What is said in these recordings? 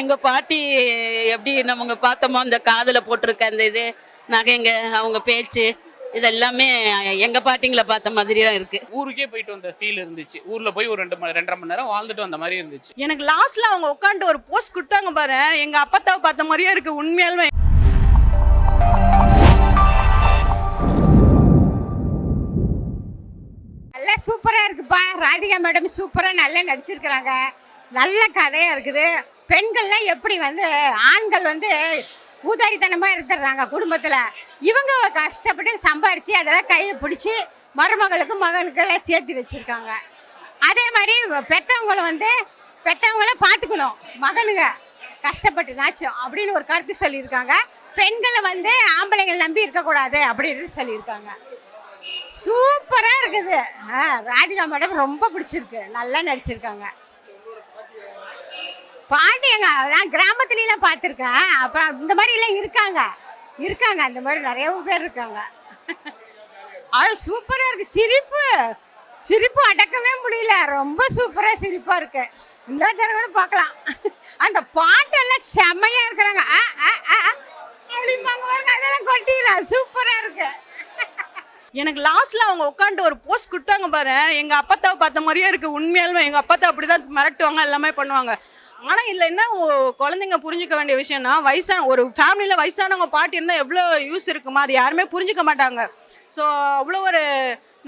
எங்க பாட்டி எப்படி நம்ம பார்த்தோமோ அந்த காதுல போட்டிருக்க அந்த இது நகைங்க அவங்க பேச்சு இதெல்லாமே எங்க பாட்டிங்களை பார்த்த மாதிரி தான் இருக்கு. ஊருக்கே போயிட்டு வந்த ஃபீல் இருந்துச்சு. ஊர்ல போய் ஒரு 2 மணி நேரம் வாழ்ந்துட்டு வந்த மாதிரி இருந்துச்சு. எனக்கு லாஸ்ட்ல அவங்க உட்காந்து ஒரு போஸ்ட் கொடுத்தாங்க பாரு, எங்க அப்பத்தாவை பார்த்த மாதிரியே இருக்கு உண்மையாலுமே. நல்லா சூப்பராக இருக்குப்பா. ராதிகா மேடம் சூப்பராக நல்லா நடிச்சிருக்கிறாங்க. நல்ல கதையாக இருக்குது. பெண்கள்லாம் எப்படி ஆண்கள் ஊதாரித்தனமாக இருந்துடுறாங்க குடும்பத்தில். இவங்க கஷ்டப்பட்டு சம்பாரித்து அதெல்லாம் கையை பிடிச்சி மருமகளுக்கும் மகனுக்கெல்லாம் சேர்த்து வச்சுருக்காங்க. அதே மாதிரி பெற்றவங்கள பார்த்துக்கணும், மகனுங்க கஷ்டப்பட்டு நாச்சும் அப்படின்னு ஒரு கருத்து சொல்லியிருக்காங்க. பெண்களை ஆம்பளைகள் நம்பி இருக்கக்கூடாது அப்படின்னு சொல்லியிருக்காங்க. சூப்பராக இருக்குது. ராதிகா மேடம் ரொம்ப பிடிச்சிருக்கு, நல்லா நடிச்சிருக்காங்க. பாண்டியங்க நான் கிராமத்துலாம் பார்த்துருக்கேன். அப்போ இந்த மாதிரிலாம் இருக்காங்க அந்த மாதிரி நிறைய பேர் இருக்காங்க. சூப்பராக இருக்குது. சிரிப்பு அடக்கவே முடியல. ரொம்ப சூப்பராக சிரிப்பாக இருக்கு. இன்னொரு தடவை கூட பார்க்கலாம். அந்த பாட்டெல்லாம் செம்மையாக இருக்கிறாங்க. அப்படிம்பாங்க பாருங்க, அதெல்லாம் கொட்டிடுறேன். சூப்பராக இருக்கு. எனக்கு லாஸ்ட்ல அவங்க உட்காந்து ஒரு போஸ்ட் கொடுத்தாங்க பாரு, எங்க அப்பத்தாவை பார்த்த மாதிரியே இருக்கு உண்மையாலுமே. எங்க அப்பத்தா அப்படிதான் மிரட்டுவாங்க, எல்லாமே பண்ணுவாங்க. ஆனா இதுல என்ன குழந்தைங்க புரிஞ்சுக்க வேண்டிய விஷயம்னா, ஒரு ஃபேமிலியில வயசானவங்க பாட்டி இருந்தா எவ்வளவு யூஸ் இருக்குமா, அது யாருமே புரிஞ்சுக்க மாட்டாங்க. ஸோ அவ்வளோ ஒரு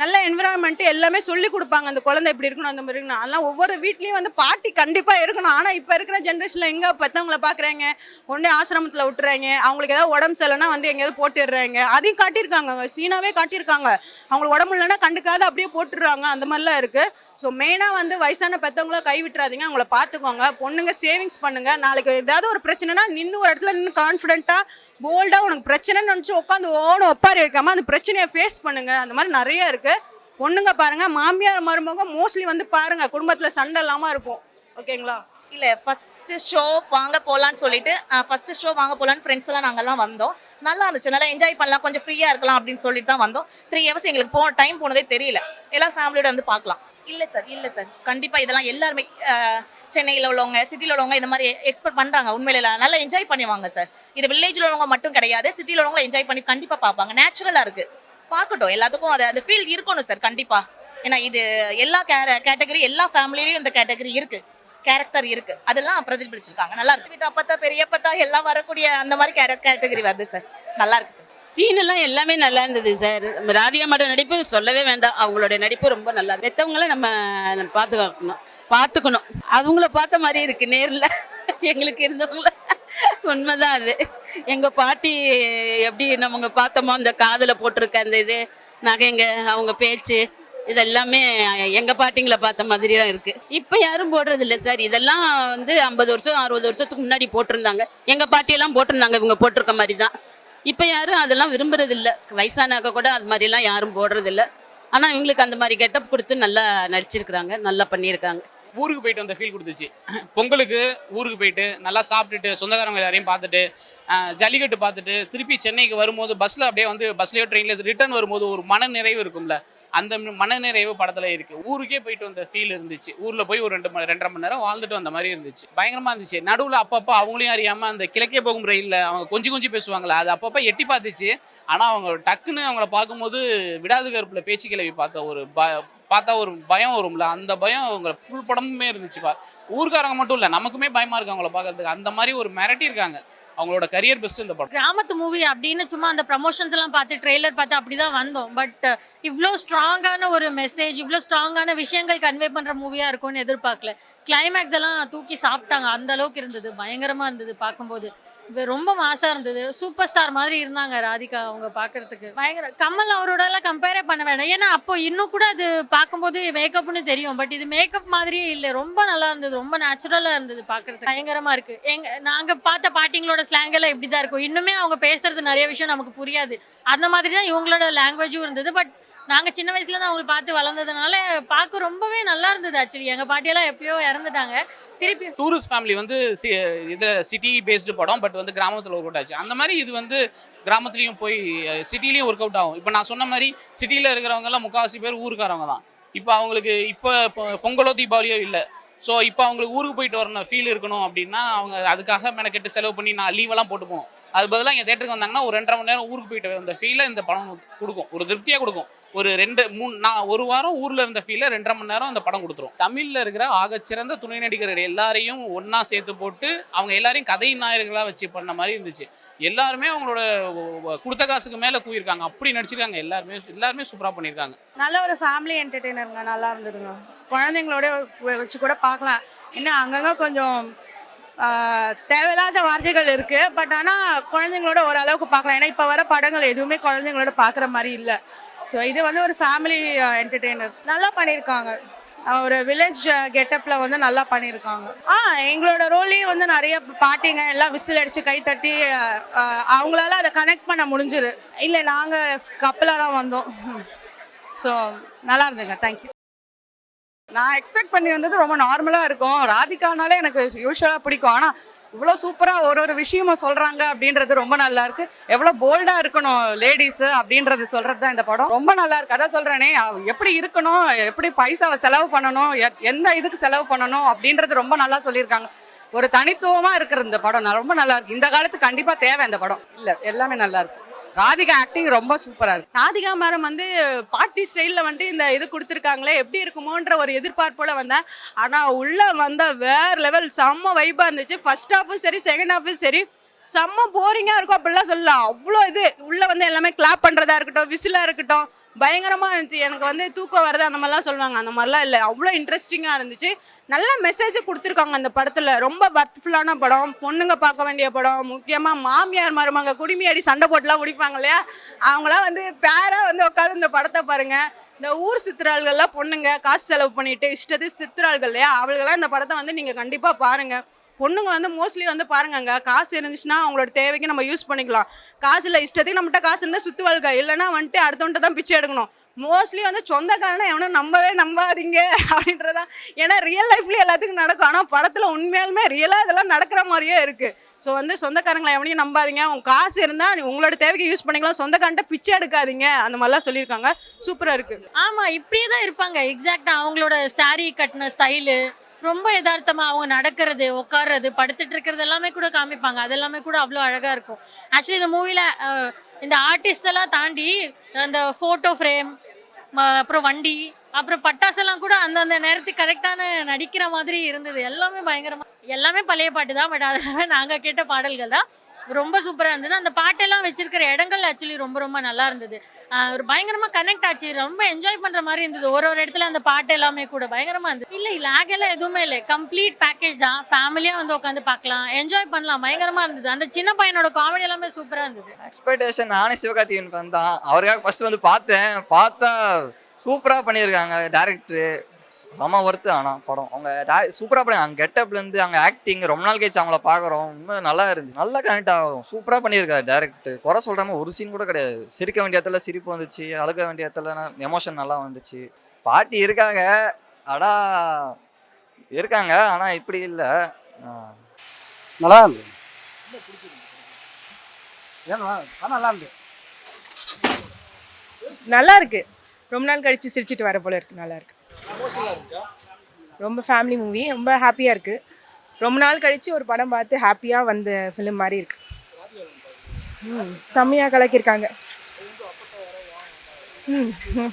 நல்ல என்விரான்மெண்ட் எல்லாமே சொல்லி கொடுப்பாங்க. அந்த குழந்தை இப்படி இருக்கணும், அந்த மாதிரி இருக்கணும். அதெல்லாம் ஒவ்வொரு வீட்லேயும் பாட்டி கண்டிப்பாக இருக்கணும். ஆனால் இப்போ இருக்கிற ஜென்ரேஷனில் எங்கே பெற்றவங்கள பார்க்குறாங்க, கொண்டே ஆசிரமத்தில் விட்டுறாங்க. அவங்களுக்கு ஏதாவது உடம்பு சரியில்லைன்னா எங்கேயாவது போட்டுடுறாங்க. அதையும் காட்டியிருக்காங்க, சீனாவே காட்டியிருக்காங்க. அவங்களுக்கு உடம்பு இல்லைன்னா கண்டுக்காத அப்படியே போட்டுடுறாங்க. அந்த மாதிரிலாம் இருக்குது. ஸோ மெயினாக வயசான பெற்றவங்கள கை விட்டுறாதீங்க, அவங்கள பார்த்துக்கோங்க. பொண்ணுங்க சேவிங்ஸ் பண்ணுங்கள். நாளைக்கு ஏதாவது ஒரு பிரச்சனைனா நின்று ஒரு இடத்துல நின்று கான்ஃபிடென்ட்டாக போல்டாக உனக்கு பிரச்சனைன்னு நினச்சி உட்காந்து ஒப்பாரி வைக்காமல் அந்த பிரச்சனையை ஃபேஸ் பண்ணுங்கள். அந்த மாதிரி நிறைய இருக்குது. பொண்ணுங்க பாருங்க, மாமியார் மருமகம் மோஸ்ட்லி பாருங்க குடும்பத்தில் சண்டை இல்லாமல் இருக்கும். ஓகேங்களா? இல்லை, ஃபஸ்ட்டு ஷோ வாங்க போகலான்னு சொல்லிட்டு ஃப்ரெண்ட்ஸ் எல்லாம் நாங்கள்லாம் வந்தோம். நல்லா இருந்துச்சு, நல்லா என்ஜாய் பண்ணலாம், கொஞ்சம் ஃப்ரீயாக இருக்கலாம் அப்படின்னு சொல்லிட்டு தான் வந்தோம். 3 hours எங்களுக்கு டைம் போனதே தெரியல. எல்லாம் ஃபேமிலியோட பார்க்கலாம். இல்லை சார் கண்டிப்பாக இதெல்லாம் எல்லாருமே சென்னையில் உள்ளவங்க, சிட்டியில் உள்ளவங்க இந்த மாதிரி எக்ஸ்பெக்ட் பண்ணுறாங்க. உண்மையில நல்லா என்ஜாய் பண்ணுவாங்க சார். இது வில்லேஜில் உள்ளவங்க மட்டும் கிடையாது, சிட்டியில் உள்ளவங்க என்ஜாய் பண்ணி கண்டிப்பாக பார்ப்பாங்க. நேச்சுரலாக இருக்குது, பார்க்கட்டும். எல்லாத்துக்கும் அந்த ஃபீல் இருக்கணும் சார் கண்டிப்பாக. ஏன்னா இது எல்லா கேட்டகரி, எல்லா ஃபேமிலிலையும் இந்த கேட்டகரி இருக்குது, கேரக்டர் இருக்குது, அதெல்லாம் பிரதிபலிச்சிருக்காங்க. நல்லா இருக்கு. வீட்டு அப்பத்தா பெரியப்பத்தா எல்லாம் வரக்கூடிய அந்த மாதிரி கேட்டகரி வருது சார். நல்லா இருக்கு சார். சீனெல்லாம் எல்லாமே நல்லா இருந்தது சார். ராதிகா மேடம் நடிப்பு சொல்லவே வேண்டாம். அவங்களோட நடிப்பு ரொம்ப நல்லா இருக்கு. பெற்றவங்கள நம்ம பார்த்துக்கணும். அவங்கள பார்த்த மாதிரி இருக்கு நேரில் எங்களுக்கு இருந்தவங்கள. உண்மைதான் அது. எங்கள் பாட்டி எப்படி நம்ம பார்த்தோமோ அந்த காதில் போட்டிருக்க அந்த இது நகைங்க அவங்க பேச்சு இதெல்லாமே எங்கள் பாட்டிங்களை பார்த்த மாதிரி தான் இருக்குது. இப்போ யாரும் போடுறது இல்லை சார். இதெல்லாம் 50 வருஷம் 60 வருஷத்துக்கு முன்னாடி போட்டிருந்தாங்க. எங்கள் பாட்டியெல்லாம் போட்டிருந்தாங்க இவங்க போட்டிருக்க மாதிரி தான். இப்போ யாரும் அதெல்லாம் விரும்புறது இல்லை. வயசானாக்க கூட அது மாதிரிலாம் யாரும் போடுறதில்ல. ஆனால் இவங்களுக்கு அந்த மாதிரி கெட்டப் கொடுத்து நல்லா நடிச்சிருக்கிறாங்க, நல்லா பண்ணியிருக்காங்க. ஊருக்கு போயிட்டு வந்த ஃபீல் கொடுத்துச்சு. பொங்கலுக்கு ஊருக்கு போயிட்டு நல்லா சாப்பிட்டுட்டு சொந்தக்காரங்க எல்லாரையும் பார்த்துட்டு ஜல்லிக்கட்டு பார்த்துட்டு திருப்பி சென்னைக்கு வரும்போது பஸ்ஸில் அப்படியே பஸ்லேயோ ட்ரெயினில் ரிட்டர்ன் வரும்போது ஒரு மன நிறைவு இருக்கும்ல, அந்த மன நிறைவு படத்தில் இருக்குது. ஊருக்கே போயிட்டு வந்த ஃபீல் இருந்துச்சு. ஊரில் போய் ஒரு 2 மணி நேரம் வாழ்ந்துட்டு வந்த மாதிரி இருந்துச்சு. பயங்கரமாக இருந்துச்சு. நடுவில் அப்பப்போ அவங்களையும் அறியாமல் அந்த கிழக்கே போகும் ரயிலில் அவங்க கொஞ்சம் பேசுவாங்களே, அது அப்பப்போ எட்டி பார்த்துச்சு. ஆனால் அவங்க டக்குன்னு அவங்கள பார்க்கும்போது விடாது கருப்பில் பேச்சு கிளவி பார்த்தா ஒரு பயம் வரும்ல, அந்த பயம் அவங்க ஃபுல் படமுமே இருந்துச்சுப்பா. ஊருக்காரங்க மட்டும் இல்லை, நமக்குமே பயமாக இருக்கு அவங்கள பார்க்கறதுக்கு. அந்த மாதிரி ஒரு மிரட்டி இருக்காங்க. அவங்களோட கரியர் பெஸ்ட் இந்த படம். கிராமத்து மூவி அப்படின்னு சும்மா அந்த ப்ரமோஷன்ஸ் எல்லாம் பார்த்து ட்ரெய்லர் பார்த்து அப்படிதான் வந்தோம். பட் இவ்வளோ ஸ்ட்ராங்கான ஒரு மெசேஜ், இவ்வளோ ஸ்ட்ராங்கான விஷயங்கள் கன்வே பண்ற மூவியா இருக்கும்னு எதிர்பார்க்கல. கிளைமேக்ஸ் எல்லாம் தூக்கி சாப்பிட்டாங்க, அந்த அளவுக்கு இருந்தது. பயங்கரமா இருந்தது பார்க்கும்போது. ரொம்ப மாசா இருந்தது. சூப்பர் ஸ்டார் மாதிரி இருந்தாங்க ராதிகா அவங்க பார்க்கறதுக்கு. பயங்கர. கமல் அவரோட எல்லாம் கம்பேரே பண்ண வேண்டாம். ஏன்னா அப்போ இன்னும் கூட அது பார்க்கும்போது மேக்கப்னு தெரியும். பட் இது மேக்கப் மாதிரியே இல்லை, ரொம்ப நல்லா இருந்தது, ரொம்ப நேச்சுரலா இருந்தது பார்க்கறதுக்கு. பயங்கரமா இருக்கு. நாங்க பார்த்த பாட்டிங்களோட ஸ்லாங் எல்லாம் இப்படிதான் இருக்கும். இன்னுமே அவங்க பேசுறது நிறைய விஷயம் நமக்கு புரியாது. அந்த மாதிரி தான் இவங்களோட லாங்குவேஜும் இருந்தது. பட் நாங்கள் சின்ன வயசுல தான் அவங்களை பார்த்து வளர்ந்ததுனால பார்க்க ரொம்பவே நல்லா இருந்தது. ஆக்சுவலி எங்கள் பாட்டியெல்லாம் எப்பயோ இறந்துட்டாங்க. திருப்பி டூரிஸ்ட் ஃபேமிலி இது சிட்டி பேஸ்டு படம். பட் கிராமத்தில் ஒர்க் அவுட் ஆச்சு. அந்த மாதிரி இது கிராமத்துலேயும் போய் சிட்டிலையும் ஒர்க் அவுட் ஆகும். இப்போ நான் சொன்ன மாதிரி சிட்டியில் இருக்கிறவங்கெல்லாம் முக்கால்வாசி பேர் ஊருக்காரவங்க தான். இப்போ அவங்களுக்கு இப்போ பொங்கலோ தீபாவளியோ இல்லை, ஸோ இப்போ அவங்களுக்கு ஊருக்கு போயிட்டு வரணும் ஃபீல் இருக்கணும் அப்படின்னா அவங்க அதுக்காக மெனக்கெட்டு செலவு பண்ணி நான் லீவெல்லாம் போட்டு போகணும். அது பதிலாக இங்கே தேட்டருக்கு வந்தாங்கன்னா ஒரு 2.5 மணி நேரம் ஊருக்கு போயிட்டு வந்த ஃபீலை இந்த படம் கொடுக்கும், ஒரு திருப்தியாக கொடுக்கும். ஒரு 2-3 நான் ஒரு வாரம் ஊரில் இருந்த ஃபீலை 2.5 மணி நேரம் அந்த படம் கொடுத்துரும். தமிழில் இருக்கிற ஆகச்சிறந்த துணை நடிகர்கள் எல்லாரையும் ஒன்றா சேர்த்து போட்டு அவங்க எல்லாரையும் கதை நாயகர்களாக வச்சு பண்ண மாதிரி இருந்துச்சு. எல்லாருமே அவங்களோட கொடுத்த காசுக்கு மேலே கூயிருக்காங்க, அப்படி நடிச்சிருக்காங்க. எல்லாருமே சூப்பராக பண்ணியிருக்காங்க. நல்ல ஒரு ஃபேமிலி என்டர்டெய்னருங்க, நல்லா இருந்ததுங்க. குழந்தைங்களோட வச்சு கூட பார்க்கலாம். இன்னும் அங்கங்கே கொஞ்சம் தேவையில்லாத வார்த்தைகள் இருக்குது, பட் ஆனால் குழந்தைங்களோட ஓரளவுக்கு பார்க்கலாம். ஏன்னா இப்போ வர படங்கள் எதுவுமே குழந்தைங்களோட பார்க்குற மாதிரி இல்லை. ஸோ இது வந்து ஒரு ஃபேமிலி என்டர்டெய்னர், நல்லா பண்ணியிருக்காங்க. ஒரு வில்லேஜ் கெட்டப்பில் வந்து நல்லா பண்ணியிருக்காங்க. எங்களோட ரோல்லையும் வந்து நிறைய பாட்டிங்க எல்லாம் விசில் அடித்து கை தட்டி அவங்களால அதை கனெக்ட் பண்ண முடிஞ்சுது. இல்லை நாங்கள் கப்பலாக தான் வந்தோம். ஸோ நல்லா இருந்துங்க. தேங்க்யூ. நான் எக்ஸ்பெக்ட் பண்ணி வந்தது ரொம்ப நார்மலாக இருக்கும். ராதிகானாலே எனக்கு யூஸ்வலாக பிடிக்கும். ஆனால் இவ்வளோ சூப்பராக ஒரு விஷயமும் சொல்கிறாங்க அப்படின்றது ரொம்ப நல்லா இருக்கு. எவ்வளோ போல்டாக இருக்கணும் லேடிஸு அப்படின்றது சொல்கிறது தான் இந்த படம். ரொம்ப நல்லா இருக்கு. அதான் சொல்கிறேனே, எப்படி இருக்கணும், எப்படி பைசாவை செலவு பண்ணணும், எந்த இதுக்கு செலவு பண்ணணும் அப்படின்றது ரொம்ப நல்லா சொல்லியிருக்காங்க. ஒரு தனித்துவமாக இருக்கிற இந்த படம் ரொம்ப நல்லா இருக்கு. இந்த காலத்துக்கு கண்டிப்பாக தேவை இந்த படம். இல்லை எல்லாமே நல்லா இருக்கு. ராதிகா ஆக்டிங் ரொம்ப சூப்பராக இருக்கு. ராதிகா மேடம் வந்து பாட்டி ஸ்டைலில் வந்துட்டு இந்த இது கொடுத்துருக்காங்களே, எப்படி இருக்குமோன்ற ஒரு எதிர்பார்ப்போட வந்தேன். ஆனால் உள்ளே வந்த வேறு லெவல் செம்ம வைப்பாக இருந்துச்சு. ஃபர்ஸ்ட் ஹாஃபும் சரி செகண்ட் ஹாஃபும் சரி செம்ம போரிங்காக இருக்கும் அப்படிலாம் சொல்லலாம். அவ்வளோ இது உள்ளே வந்து எல்லாமே கிளாப் பண்ணுறதா இருக்கட்டும், விசிலாக இருக்கட்டும், பயங்கரமாக இருந்துச்சு. எனக்கு வந்து தூக்கம் வருது அந்த மாதிரிலாம் சொல்லுவாங்க, அந்த மாதிரிலாம் இல்லை. அவ்வளோ இன்ட்ரெஸ்டிங்காக இருந்துச்சு. நல்ல மெசேஜ் கொடுத்துருக்காங்க அந்த படத்தில். ரொம்ப வர்த்ஃபுல்லான படம், பொண்ணுங்க பார்க்க வேண்டிய படம். முக்கியமாக மாமியார் மருமங்க குடிமையாடி சண்டை போட்டுலாம் முடிப்பாங்க இல்லையா, அவங்களாம் வந்து பேராக வந்து உட்காந்து இந்த படத்தை பாருங்கள். இந்த ஊர் சித்திராள்கள்லாம் பொண்ணுங்க காசு செலவு பண்ணிட்டு இஷ்டத்து சித்திராள்கள் இல்லையா, அவளுக்கெல்லாம் இந்த படத்தை வந்து நீங்கள் கண்டிப்பாக பாருங்கள். பொண்ணுங்க வந்து மோஸ்ட்லி வந்து பாருங்கங்க, காசு இருந்துச்சுன்னா அவங்களோட தேவைக்கு நம்ம யூஸ் பண்ணிக்கலாம். காசு இல்லை இஷ்டத்துக்கு நம்மகிட்ட காசு இருந்தால் சுற்றுவாள்க, இல்லைன்னா வந்துட்டு அடுத்தவன்ட்டு தான் பிச்சை எடுக்கணும். மோஸ்ட்லி வந்து சொந்தக்காரனை எவனும் நம்பாதீங்க அப்படின்றதான். ஏன்னா ரியல் லைஃப்லேயே எல்லாத்துக்கும் நடக்கும். ஆனால் படத்தில் உண்மையாலுமே ரியலாக இதெல்லாம் நடக்கிற மாதிரியே இருக்குது. ஸோ வந்து சொந்தக்காரங்களை எவனையும் நம்பாதீங்க, உங்கள் காசு இருந்தால் உங்களோட தேவைக்கு யூஸ் பண்ணிக்கலாம், சொந்தக்காரன்ட்ட பிச்சை எடுக்காதீங்க, அந்த மாதிரிலாம் சொல்லியிருக்காங்க. சூப்பராக இருக்குது. ஆமாம், இப்படியே தான் இருப்பாங்க. எக்ஸாக்டாக அவங்களோட சாரீ கட்டின ஸ்டைலு ரொம்ப யதார்த்தமாக அவங்க நடக்கிறது, உட்கார்றது, படுத்துட்டு இருக்கிறது எல்லாமே கூட காமிப்பாங்க. அது எல்லாமே கூட அவ்வளோ அழகாக இருக்கும். ஆக்சுவலி இந்த மூவியில் இந்த ஆர்டிஸ்ட் எல்லாம் தாண்டி அந்த ஃபோட்டோ ஃப்ரேம், அப்புறம் வண்டி, அப்புறம் பட்டாசெல்லாம் கூட அந்தந்த நேரத்துக்கு கரெக்டான நடிக்கிற மாதிரி இருந்தது. எல்லாமே பயங்கரமாக, எல்லாமே பழைய பாட்டு தான், பட் அதெல்லாம் நாங்கள் கேட்ட பாடல்கள் தான். ரொம்ப சூப்பராக இருந்தது. அந்த பாட்டெல்லாம் வச்சிருக்கிற இடங்கள் ஆக்சுவலி ரொம்ப ரொம்ப நல்லா இருந்தது. ஒரு பயங்கரமாக கனெக்ட் ஆச்சு. ரொம்ப என்ஜாய் பண்ணுற மாதிரி இருந்தது. ஒரு இடத்துல அந்த பாட்டு எல்லாமே கூட பயங்கரமாக இருந்தது. இல்லை லேக் எல்லாம் எதுவுமே இல்லை, கம்ப்ளீட் பேக்கேஜ் தான். ஃபேமிலியாக வந்து உட்காந்து பார்க்கலாம், என்ஜாய் பண்ணலாம். பயங்கரமாக இருந்தது. அந்த சின்ன பையனோட காமெடி எல்லாமே சூப்பராக இருந்தது. எக்ஸ்பெக்டேஷன் நானே சிவகார்த்திகேயன் வந்தான், அவருக்காக ஃபர்ஸ்ட் வந்து பார்த்தா சூப்பராக பண்ணியிருக்காங்க. டேரக்டரு செம ஒர்த்து. ஆனால் படம் அவங்க சூப்பராக பண்ணி, அங்கே கெட்டப்லேருந்து அங்கே ஆக்டிங் ரொம்ப நாள் கழிச்சு அவங்கள பார்க்குறோம். இன்னும் நல்லா இருந்துச்சு, நல்லா கனெக்ட் ஆகும். சூப்பராக பண்ணியிருக்காரு டேரக்டர். குறை சொல்கிறாம ஒரு சீன் கூட கிடையாது. சிரிக்க வேண்டிய இடத்துல சிரிப்பு வந்துச்சு, அழுக வேண்டிய இடத்துல எமோஷன் நல்லா வந்துச்சு. பாட்டி இருக்காங்க, இருக்காங்க, ஆனால் இப்படி இல்லை. நல்லா இருந்தது. நல்லா இருந்தது. நல்லா இருக்கு. ரொம்ப நாள் கழிச்சு சிரிச்சிட்டு வர போல இருக்கு. நல்லா இருக்கு. ரொம்ப ஃபேமிலி மூவி, ரொம்ப ஹாப்பியாக இருக்கு. ரொம்ப நாள் கழிச்சு ஒரு படம் பார்த்து ஹாப்பியாக வந்த ஃபிலிம் மாதிரி இருக்கு. செம்மையாக கலக்கியிருக்காங்க.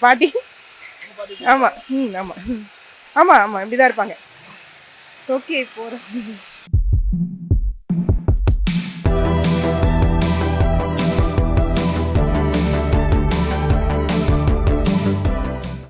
பாட்டி ஆமாம். ஆமாம் ஆமாம் ஆமாம் இப்படி தான் இருப்பாங்க. ஓகே போகிறோம்.